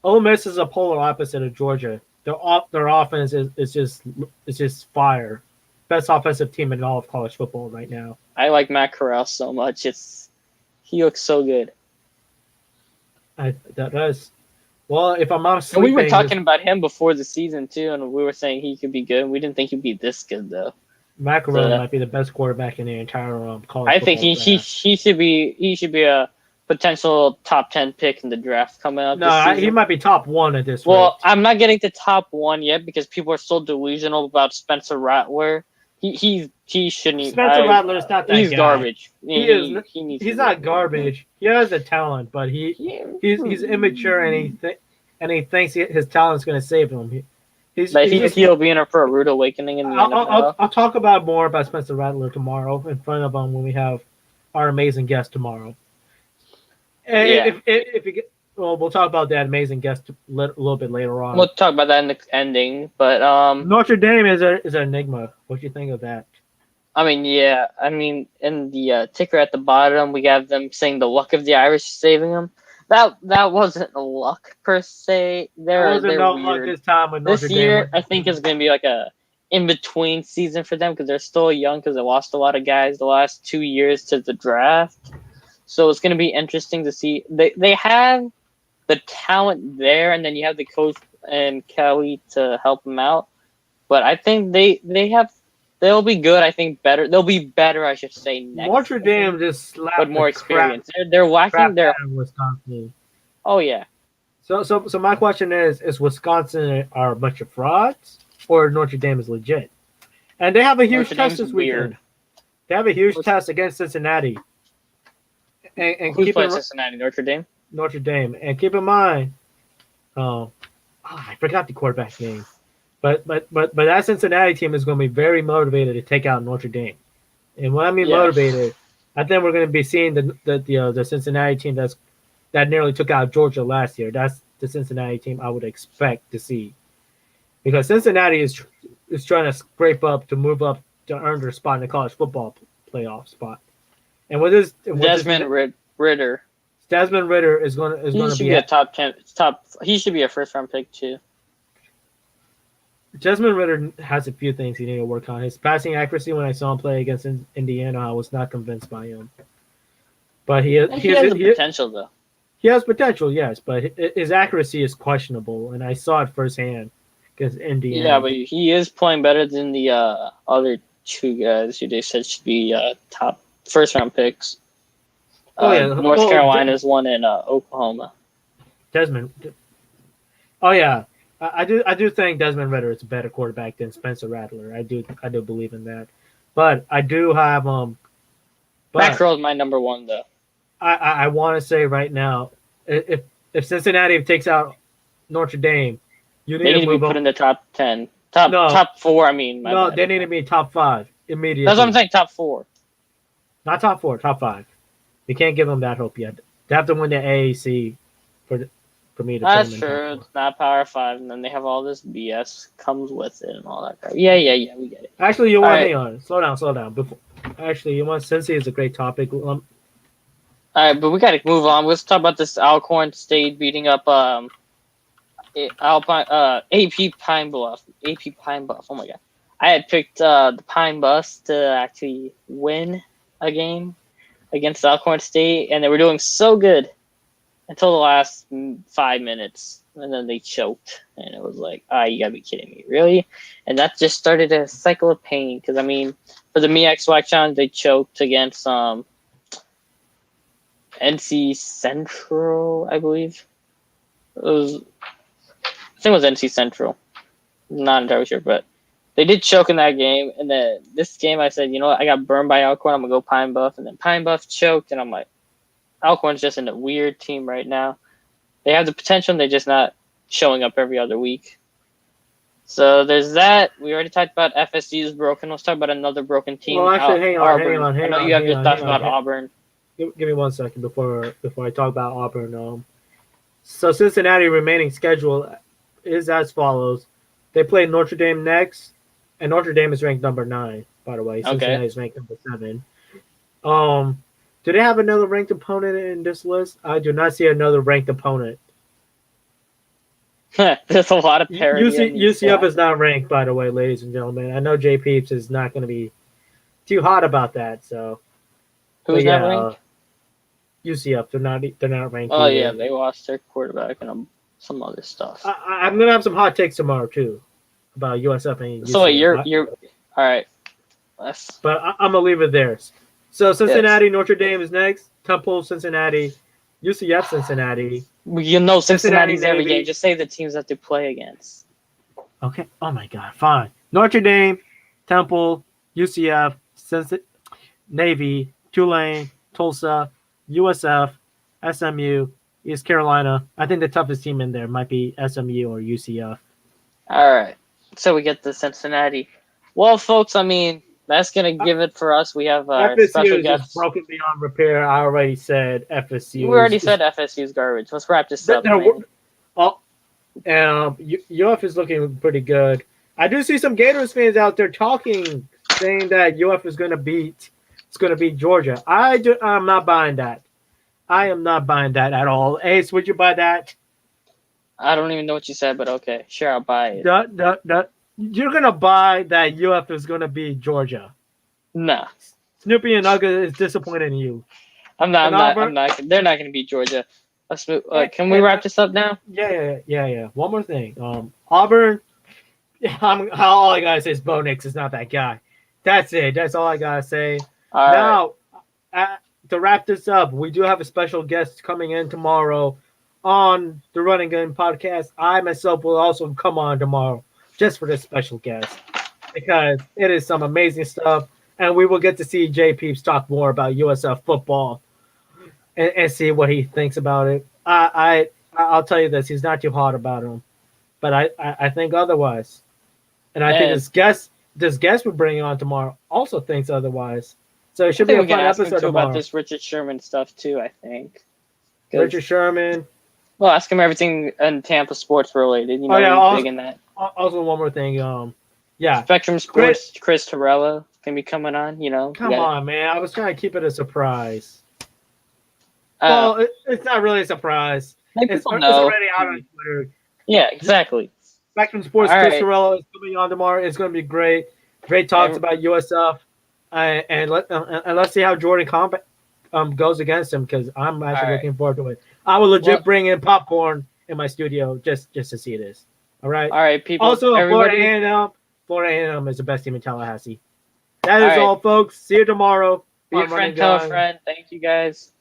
Ole Miss is a polar opposite of Georgia. Their offense is just fire. Best offensive team in all of college football right now. I like Matt Corral so much. He looks so good. That does. Well, if I'm not sleeping, we were talking about him before the season too, and we were saying he could be good. We didn't think he'd be this good though. Matt Corral might be the best quarterback in the entire college. I think he should be a potential top 10 pick in the draft coming up. No, he might be top 1 at this rate. Well, I'm not getting to top 1 yet because people are still delusional about Spencer Rattler. He shouldn't. Spencer Rattler is not that he's guy. Garbage. He's not garbage. He has a talent, but he's immature and he thinks his talent's going to save him. He'll be in for a rude awakening in the NFL. I'll talk more about Spencer Rattler tomorrow in front of him when we have our amazing guest tomorrow. And we'll talk about that amazing guest a little bit later on. We'll talk about that in the ending, but Notre Dame is an enigma. What do you think of that? I mean, yeah. I mean, in the ticker at the bottom, we have them saying the luck of the Irish is saving them. That wasn't luck per se. There wasn't no luck this time with Notre Dame. This year, I think is going to be like a in-between season for them because they're still young because they lost a lot of guys the last 2 years to the draft. So it's going to be interesting to see. They have the talent there, and then you have the coach and Kelly to help them out. But I think they'll be good. I think better. They'll be better, I should say. Next Notre Dame just slapped but more experience. They're lacking their Wisconsin. Oh yeah. So my question is Wisconsin are a bunch of frauds or Notre Dame is legit? And they have a huge test this weekend. They have a huge test against Cincinnati. And who's playing Cincinnati? Notre Dame. Notre Dame, and keep in mind, I forgot the quarterback's name, but that Cincinnati team is going to be very motivated to take out Notre Dame, and when I mean motivated, I think we're going to be seeing the Cincinnati team that nearly took out Georgia last year. That's the Cincinnati team I would expect to see, because Cincinnati is trying to scrape up to move up to earn their spot in the college football playoff spot. And with this, Desmond Ridder. Desmond Ridder is going to be a top 10. He should be a first round pick too. Desmond Ridder has a few things he needs to work on. His passing accuracy when I saw him play against Indiana, I was not convinced by him. But he has potential though. He has potential, yes, but his accuracy is questionable, and I saw it firsthand against Indiana. Yeah, but he is playing better than the other 2 guys who they said should be top first round picks. North Carolina's one in Oklahoma. Desmond. Oh yeah, I do think Desmond Ridder is a better quarterback than Spencer Rattler. I do believe in that, but I do have Matt Corral is my number 1 though. I want to say right now, if Cincinnati takes out Notre Dame, they need to be put in the top 10, top 4. I mean, they need to be top 5. immediately. That's what I'm saying. Top 4. Not top 4, top 5. We can't give them that hope yet. They have to win the AAC for me to That's put them in true. top 4. It's not Power 5, and then they have all this BS comes with it and all that crap. Yeah, we get it. Actually, you All want right. hang on, slow down. Actually, you want Cincy is a great topic. All right, but we got to move on. Let's talk about this Alcorn State beating up Alpine AP Pine Bluff. AP Pine Bluff. Oh my god, I had picked the Pine Bus to actually win a game against Alcorn State, and they were doing so good until the last 5 minutes, and then they choked, and it was like, you gotta be kidding me, really? And that just started a cycle of pain, because I mean, for the MEX Swag Challenge, they choked against NC Central, I believe. I think it was NC Central. I'm not entirely sure, but they did choke in that game, and then this game, I said, you know what, I got burned by Alcorn, I'm gonna go Pine Bluff, and then Pine Bluff choked, and I'm like, Alcorn's just in a weird team right now. They have the potential, they're just not showing up every other week. So there's that. We already talked about FSU's broken. Let's talk about another broken team. Well, actually, hang on. I know you have your thoughts about Auburn. Give me 1 second before I talk about Auburn. So Cincinnati remaining schedule is as follows. They play Notre Dame next, and Notre Dame is ranked number 9, by the way. Cincinnati is ranked number 7. Do they have another ranked opponent in this list? I do not see another ranked opponent. There's a lot of parity. UCF is not ranked, by the way, ladies and gentlemen. I know J Peeps is not going to be too hot about that. So who's not ranked? UCF. They're not ranked. Oh yeah, they lost their quarterback and some other stuff. I'm gonna have some hot takes tomorrow too about USF and UCF. So you're all right. But I'm gonna leave it there. So Cincinnati, Notre Dame is next. Temple, Cincinnati, UCF, Cincinnati. You know Cincinnati's every game. Just say the teams that they play against. Okay. Oh my God. Fine. Notre Dame, Temple, UCF, Navy, Tulane, Tulsa, USF, SMU, East Carolina. I think the toughest team in there might be SMU or UCF. All right. So we get the Cincinnati. Well, folks, I mean, that's going to give it for us. We have FSU special is guests. Broken beyond repair. I already said FSU. We already said FSU's garbage. Let's wrap this up. UF is looking pretty good. I do see some Gators fans out there talking, saying that UF is going to beat Georgia. I'm not buying that. I am not buying that at all. Ace, would you buy that? I don't even know what you said, but okay, sure, I'll buy it. You're gonna buy that UF is gonna beat Georgia. Nah. Snoopy and Ugga is disappointed in you. I'm not. They're not gonna beat Georgia. Can we wrap this up now? Yeah. One more thing. Auburn. All I gotta say is Bo Nix is not that guy. That's it. That's all I gotta say. Now, to wrap this up, we do have a special guest coming in tomorrow on the Running Gun podcast. I myself will also come on tomorrow just for this special guest because it is some amazing stuff, and we will get to see J Peeps talk more about USF football and see what he thinks about it. I'll tell you this: he's not too hot about him, but I think otherwise, and I think this guest we're bringing on tomorrow also thinks otherwise. So it should be a fun episode tomorrow. About this Richard Sherman stuff too, I think. Richard Sherman. Well, ask him everything in Tampa sports related. You know, he's big in that. Also, one more thing. Spectrum Sports. Chris Torello can be coming on. You know. Come on, man. I was trying to keep it a surprise. Well, it's not really a surprise. It's already out on Twitter. Yeah, exactly. Spectrum Sports. Chris Torello is coming on tomorrow. It's going to be great. Great talks about USF. And let's see how Jordan Comp goes against him because I'm actually looking forward to it. I will legit bring in popcorn in my studio just to see this. All right, people. Also, Florida A&M is the best team in Tallahassee. That is all, folks. See you tomorrow. Be a friend, tell a friend. Thank you, guys.